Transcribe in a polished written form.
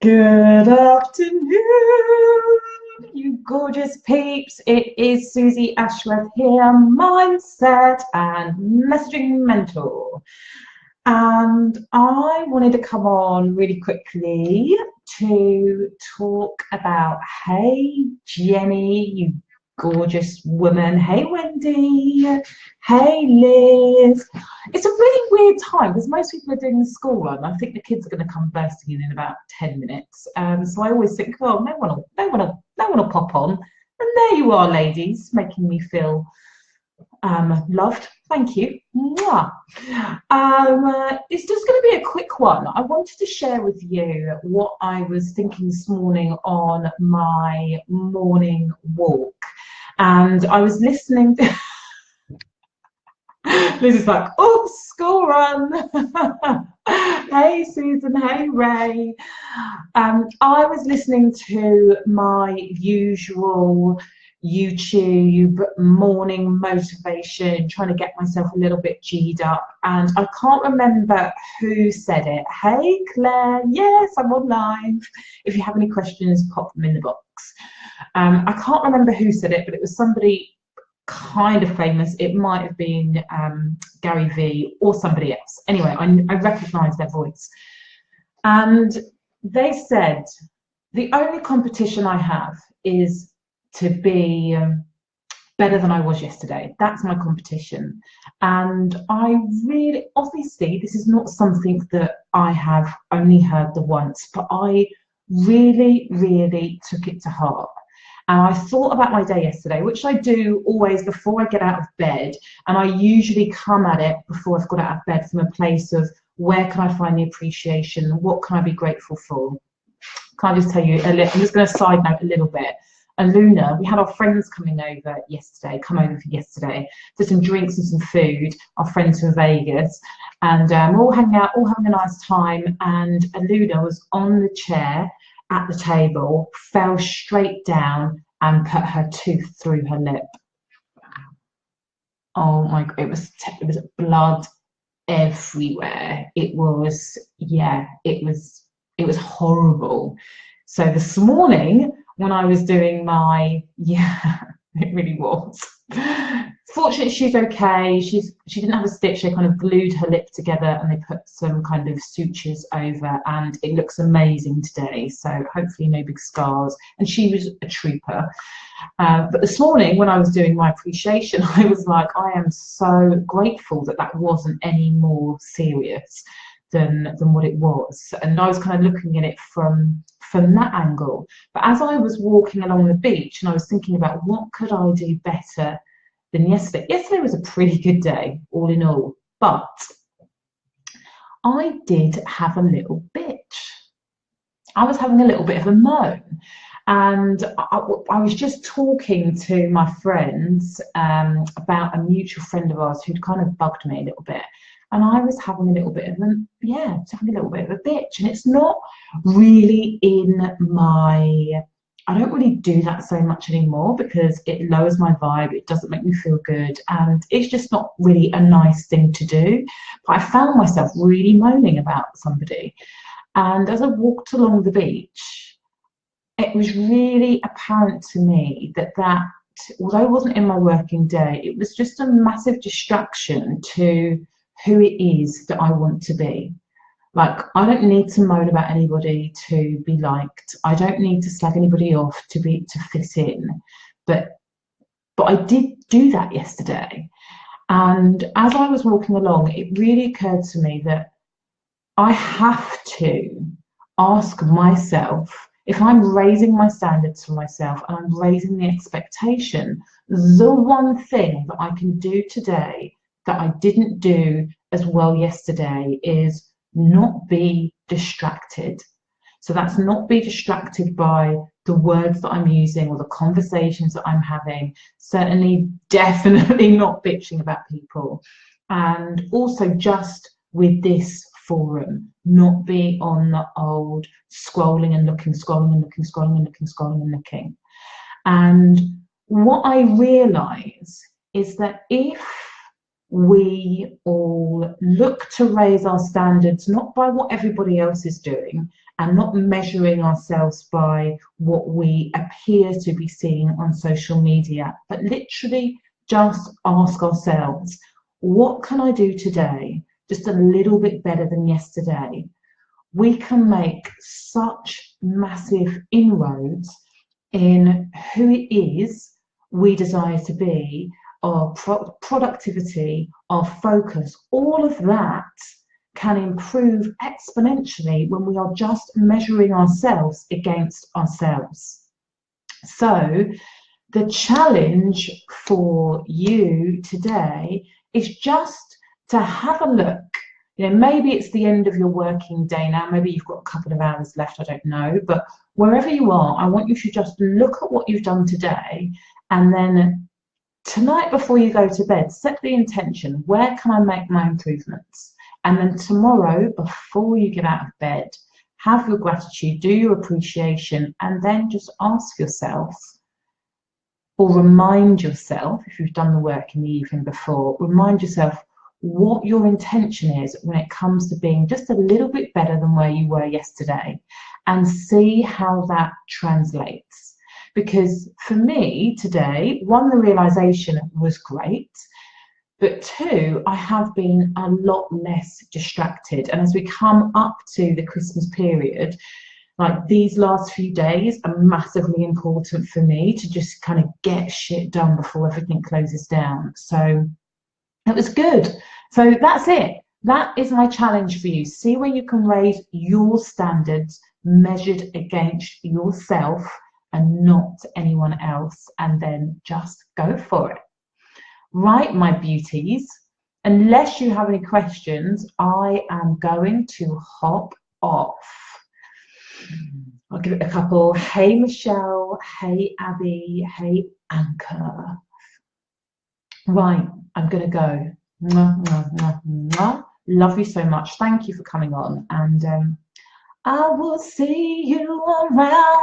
Good afternoon, you gorgeous peeps. It is Susie Ashworth here, mindset and messaging mentor. And I wanted to come on really quickly to talk about, hey, Jenny, you gorgeous woman. Hey, Wendy. Hey, Liz. It's a really weird time because most people are doing the school run. I think the kids are going to come bursting in about 10 minutes. So I always think, oh, no one will pop on. And there you are, ladies, making me feel loved. Thank you. Mwah. It's just going to be a quick one. I wanted to share with you what I was thinking this morning on my morning walk. And I was listening to Liz is like, oh, school run. Hey, Susan. Hey, Ray. I was listening to my usual YouTube morning motivation, trying to get myself a little bit G'd up. And I can't remember who said it. Hey, Claire. Yes, I'm online. If you have any questions, pop them in the box. I can't remember who said it, but it was somebody kind of famous. It might have been Gary Vee or somebody else. Anyway, I recognise their voice. And they said, the only competition I have is to be better than I was yesterday. That's my competition. And I really, obviously, this is not something that I have only heard the once, but I really, really took it to heart. And I thought about my day yesterday, which I do always before I get out of bed. And I usually come at it before I've got out of bed from a place of where can I find the appreciation? What can I be grateful for? Can I just tell you a little, I'm just going to side note a little bit. And Luna, we had our friends come over for yesterday, for some drinks and some food, our friends from Vegas. And we're all hanging out, all having a nice time. And Luna was on the chair at the table, fell straight down and put her tooth through her lip. Oh my God, it was blood everywhere. It was horrible. So this morning when I was doing my, it really was. Fortunately, she's okay. She didn't have a stitch. They kind of glued her lip together and they put some kind of sutures over, and it looks amazing today. So hopefully no big scars. And she was a trooper. But this morning when I was doing my appreciation, I was like, I am so grateful that that wasn't any more serious than what it was. And I was kind of looking at it from that angle. But as I was walking along the beach and I was thinking about what could I do better than yesterday. Yesterday was a pretty good day, all in all, but I did have a little bitch. I was having a little bit of a moan, and I was just talking to my friends about a mutual friend of ours who'd kind of bugged me a little bit, and I was having a little bit of a bitch, and it's not really in my, I don't really do that so much anymore because it lowers my vibe, it doesn't make me feel good, and it's just not really a nice thing to do. But I found myself really moaning about somebody. And as I walked along the beach, it was really apparent to me that although it wasn't in my working day, it was just a massive distraction to who it is that I want to be. Like, I don't need to moan about anybody to be liked. I don't need to slag anybody off to fit in. But I did do that yesterday. And as I was walking along, it really occurred to me that I have to ask myself, if I'm raising my standards for myself and I'm raising the expectation, the one thing that I can do today that I didn't do as well yesterday is not be distracted. So that's not be distracted by the words that I'm using or the conversations that I'm having. Certainly, definitely not bitching about people. And also just with this forum, not be on the old scrolling and looking, scrolling and looking, scrolling and looking, scrolling and looking. And what I realise is that if we all look to raise our standards not by what everybody else is doing and not measuring ourselves by what we appear to be seeing on social media, but literally just ask ourselves, what can I do today just a little bit better than yesterday? We can make such massive inroads in who it is we desire to be, our productivity, our focus, all of that can improve exponentially when we are just measuring ourselves against ourselves. So the challenge for you today is just to have a look. You know, maybe it's the end of your working day now, maybe you've got a couple of hours left, I don't know, but wherever you are, I want you to just look at what you've done today, and then tonight before you go to bed, set the intention, where can I make my improvements? And then tomorrow, before you get out of bed, have your gratitude, do your appreciation, and then just ask yourself, or remind yourself, if you've done the work in the evening before, remind yourself what your intention is when it comes to being just a little bit better than where you were yesterday, and see how that translates. Because for me today, one, the realization was great, but two, I have been a lot less distracted. And as we come up to the Christmas period, like these last few days are massively important for me to just kind of get shit done before everything closes down. So it was good. So that's it. That is my challenge for you. See where you can raise your standards measured against yourself and not anyone else, and then just go for it. Right, my beauties, unless you have any questions, I am going to hop off. I'll give it a couple. Hey, Michelle. Hey, Abby. Hey, Anchor. Right, I'm going to go. Mwah, mwah, mwah, mwah. Love you so much. Thank you for coming on. And I will see you around.